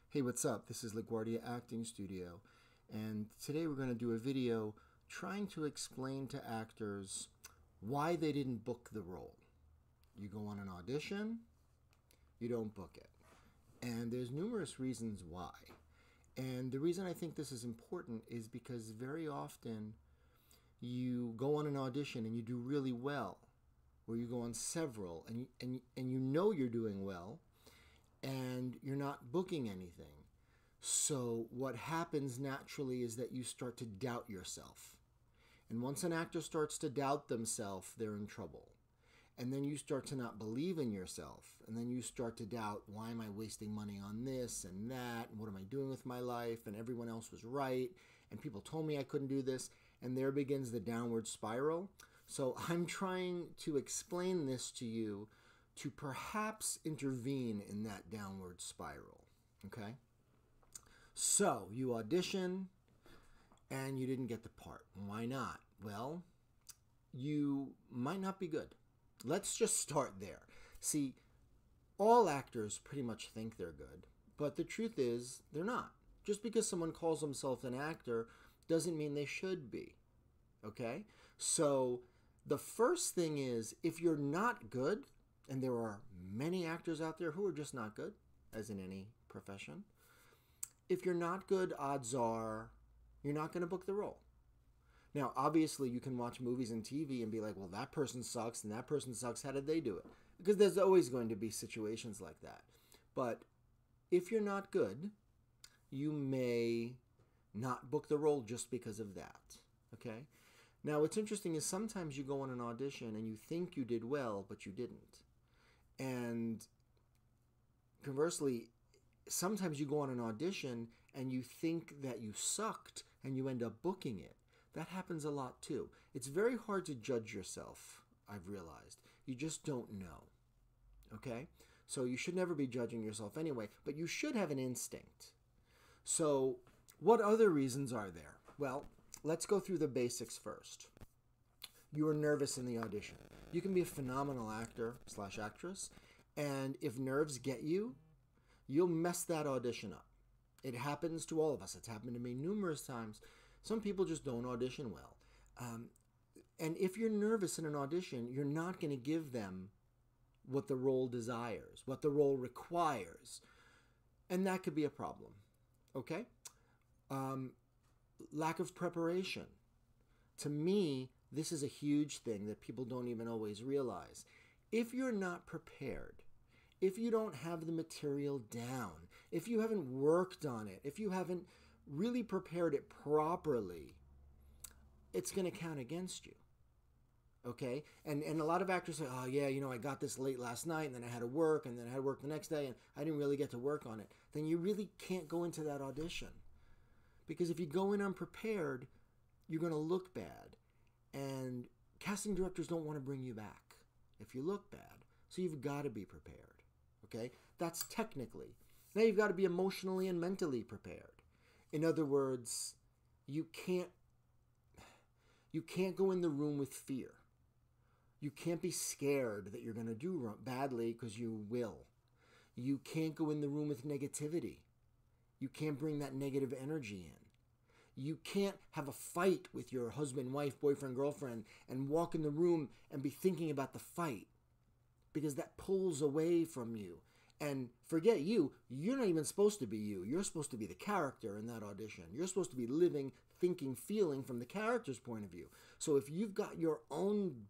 Hey, what's up? This is LaGuardia Acting Studio, and today we're going to do a video trying to explain to actors why they didn't book the role. You go on an audition, you don't book it. And there's numerous reasons why. And the reason I think this is important is because very often you go on an audition and you do really well, or you go on several and you know you're doing well, and you're not booking anything. So what happens naturally is that you start to doubt yourself. And once an actor starts to doubt themselves, they're in trouble. And then you start to not believe in yourself. And then you start to doubt, why am I wasting money on this and that? And what am I doing with my life? And everyone else was right. And people told me I couldn't do this. And there begins the downward spiral. So I'm trying to explain this to you to perhaps intervene in that downward spiral, okay? So you audition and you didn't get the part. Why not? Well, you might not be good. Let's just start there. See, all actors pretty much think they're good, but the truth is they're not. Just because someone calls themselves an actor doesn't mean they should be, okay? So the first thing is, if you're not good, and there are many actors out there who are just not good, as in any profession. If you're not good, odds are you're not going to book the role. Now, obviously, you can watch movies and TV and be like, well, that person sucks and that person sucks. How did they do it? Because there's always going to be situations like that. But if you're not good, you may not book the role just because of that. Okay? Now, what's interesting is sometimes you go on an audition and you think you did well, but you didn't. And conversely, sometimes you go on an audition and you think that you sucked and you end up booking it. That happens a lot too. It's very hard to judge yourself, I've realized. You just don't know. Okay? So you should never be judging yourself anyway, but you should have an instinct. So what other reasons are there? Well, let's go through the basics first. You were nervous in the audition. You can be a phenomenal actor / actress, and if nerves get you, you'll mess that audition up. It happens to all of us. It's happened to me numerous times. Some people just don't audition well. And if you're nervous in an audition, you're not going to give them what the role desires, what the role requires. And that could be a problem. Okay? Lack of preparation. To me, this is a huge thing that people don't even always realize. If you're not prepared, if you don't have the material down, if you haven't worked on it, if you haven't really prepared it properly, it's going to count against you. Okay? And a lot of actors say, oh yeah, you know, I got this late last night and then I had to work and then I had to work the next day and I didn't really get to work on it. Then you really can't go into that audition. Because if you go in unprepared, you're going to look bad. And casting directors don't want to bring you back if you look bad. So you've got to be prepared. Okay? That's technically. Now you've got to be emotionally and mentally prepared. In other words, you can't go in the room with fear. You can't be scared that you're going to do badly, because you will. You can't go in the room with negativity. You can't bring that negative energy in. You can't have a fight with your husband, wife, boyfriend, girlfriend and walk in the room and be thinking about the fight, because that pulls away from you. And forget you, you're not even supposed to be you. You're supposed to be the character in that audition. You're supposed to be living, thinking, feeling from the character's point of view. So if you've got your own,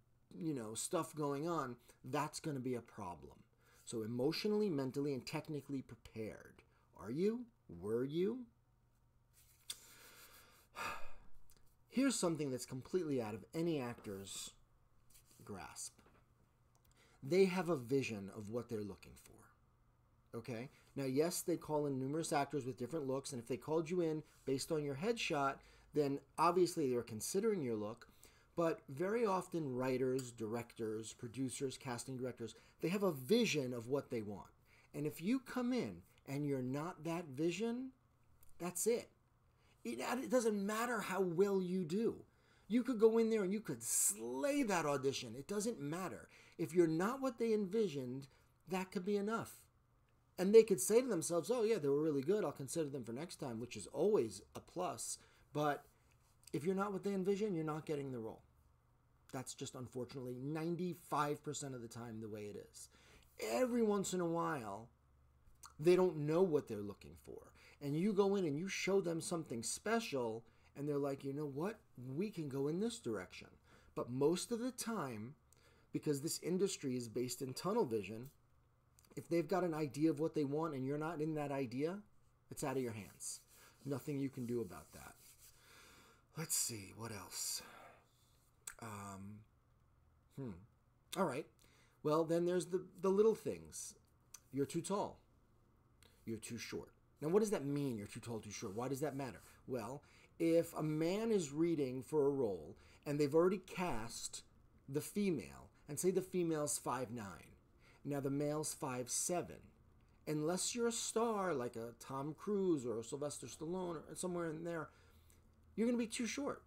stuff going on, that's going to be a problem. So emotionally, mentally, and technically prepared. Are you? Were you? Here's something that's completely out of any actor's grasp. They have a vision of what they're looking for. Okay? Now, yes, they call in numerous actors with different looks, and if they called you in based on your headshot, then obviously they're considering your look. But very often writers, directors, producers, casting directors, they have a vision of what they want. And if you come in and you're not that vision, that's it. It doesn't matter how well you do. You could go in there and you could slay that audition. It doesn't matter. If you're not what they envisioned, that could be enough. And they could say to themselves, oh yeah, they were really good, I'll consider them for next time, which is always a plus. But if you're not what they envision, you're not getting the role. That's just unfortunately 95% of the time the way it is. Every once in a while, they don't know what they're looking for. And you go in and you show them something special, and they're like, you know what? We can go in this direction. But most of the time, because this industry is based in tunnel vision, if they've got an idea of what they want and you're not in that idea, it's out of your hands. Nothing you can do about that. Let's see, what else? All right. Well, then there's the little things. You're too tall. You're too short. Now, what does that mean, you're too tall, too short? Why does that matter? Well, if a man is reading for a role and they've already cast the female, and say the female's 5'9", now the male's 5'7", unless you're a star like a Tom Cruise or a Sylvester Stallone or somewhere in there, you're going to be too short.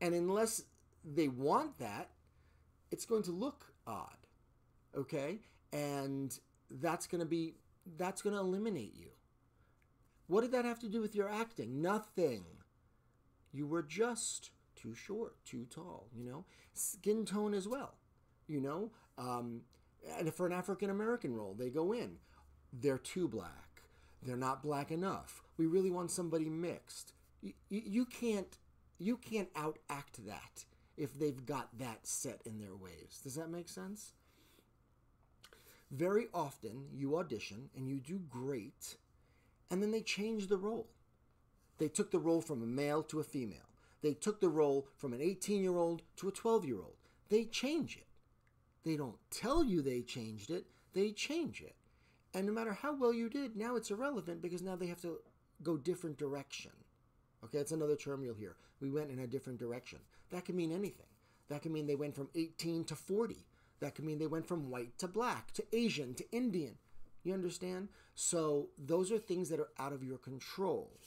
And unless they want that, it's going to look odd, okay? And that's going to eliminate you. What did that have to do with your acting? Nothing. You were just too short, too tall, you know? Skin tone as well, you know? And for an African-American role, they go in. They're too black. They're not black enough. We really want somebody mixed. You can't out-act that if they've got that set in their ways. Does that make sense? Very often, you audition and you do great, and then they change the role. They took the role from a male to a female. They took the role from an 18-year-old to a 12-year-old. They change it. They don't tell you they changed it. They change it. And no matter how well you did, now it's irrelevant because now they have to go different direction. Okay, that's another term you'll hear. We went in a different direction. That can mean anything. That can mean they went from 18 to 40. That can mean they went from white to black, to Asian, to Indian. You understand? So those are things that are out of your control.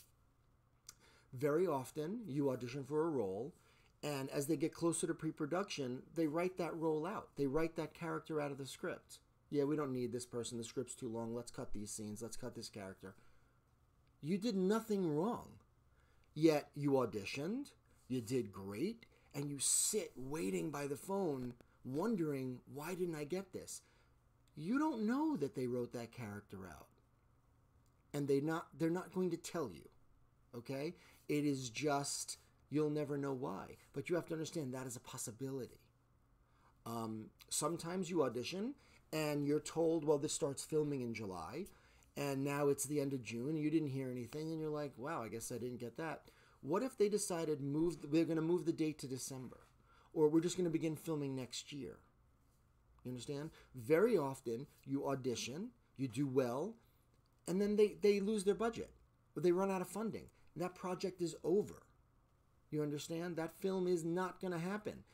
Very often, you audition for a role, and as they get closer to pre-production, they write that role out. They write that character out of the script. Yeah, we don't need this person. The script's too long. Let's cut these scenes. Let's cut this character. You did nothing wrong. Yet you auditioned, you did great, and you sit waiting by the phone wondering, why didn't I get this? You don't know that they wrote that character out. And they're not going to tell you. Okay? It is just, you'll never know why. But you have to understand that is a possibility. Sometimes you audition and you're told, well, this starts filming in July, and now it's the end of June, and you didn't hear anything, and you're like, wow, I guess I didn't get that. What if they decided we're going to move the date to December, or we're just going to begin filming next year? You understand? Very often, you audition, you do well, and then they lose their budget, or they run out of funding, and that project is over. You understand? That film is not going to happen.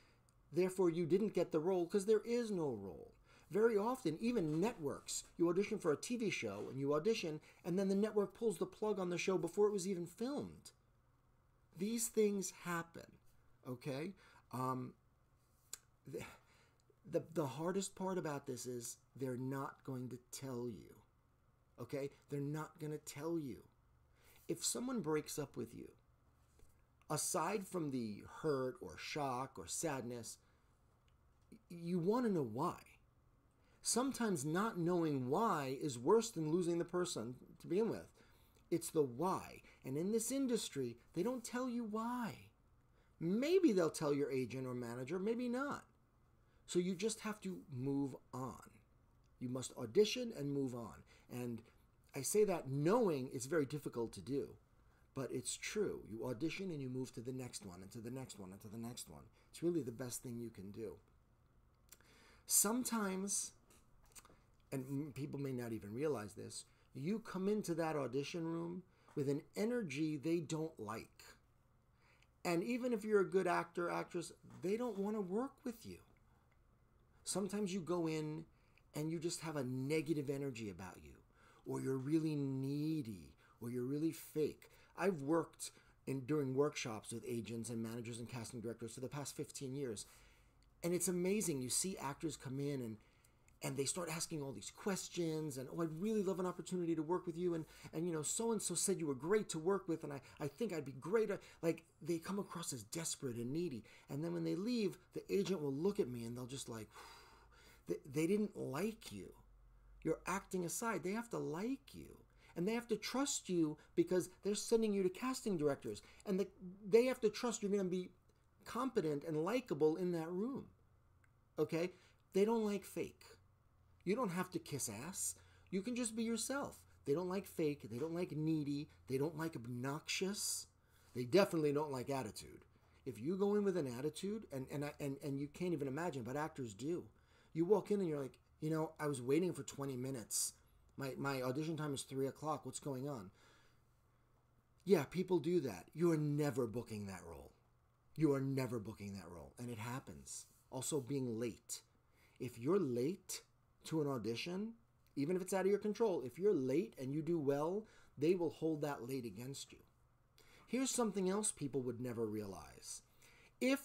Therefore, you didn't get the role because there is no role. Very often, even networks, you audition for a TV show and you audition, and then the network pulls the plug on the show before it was even filmed. These things happen, okay? The hardest part about this is they're not going to tell you, okay? They're not going to tell you. If someone breaks up with you, aside from the hurt or shock or sadness, you want to know why. Sometimes not knowing why is worse than losing the person to begin with. It's the why. And in this industry, they don't tell you why. Maybe they'll tell your agent or manager, maybe not. So you just have to move on. You must audition and move on. And I say that knowing it's very difficult to do, but it's true. You audition and you move to the next one and to the next one and to the next one. It's really the best thing you can do. Sometimes, and people may not even realize this, you come into that audition room with an energy they don't like. And even if you're a good actor, actress, they don't want to work with you. Sometimes you go in and you just have a negative energy about you, or you're really needy, or you're really fake. I've worked during workshops with agents and managers and casting directors for the past 15 years. And it's amazing. You see actors come in and they start asking all these questions, and, oh, I'd really love an opportunity to work with you, and you know, so-and-so said you were great to work with, and I think I'd be great. Like, they come across as desperate and needy. And then when they leave, the agent will look at me and they'll just like, they didn't like you. You're acting aside. They have to like you. And they have to trust you because they're sending you to casting directors. And they have to trust you're going to be competent and likable in that room. Okay? They don't like fake. You don't have to kiss ass. You can just be yourself. They don't like fake. They don't like needy. They don't like obnoxious. They definitely don't like attitude. If you go in with an attitude, and you can't even imagine, but actors do. You walk in and you're like, you know, I was waiting for 20 minutes. My audition time is 3 o'clock. What's going on? Yeah, people do that. You are never booking that role. You are never booking that role. And it happens. Also, being late. If you're late to an audition, even if it's out of your control, if you're late and you do well, they will hold that late against you. Here's something else people would never realize. If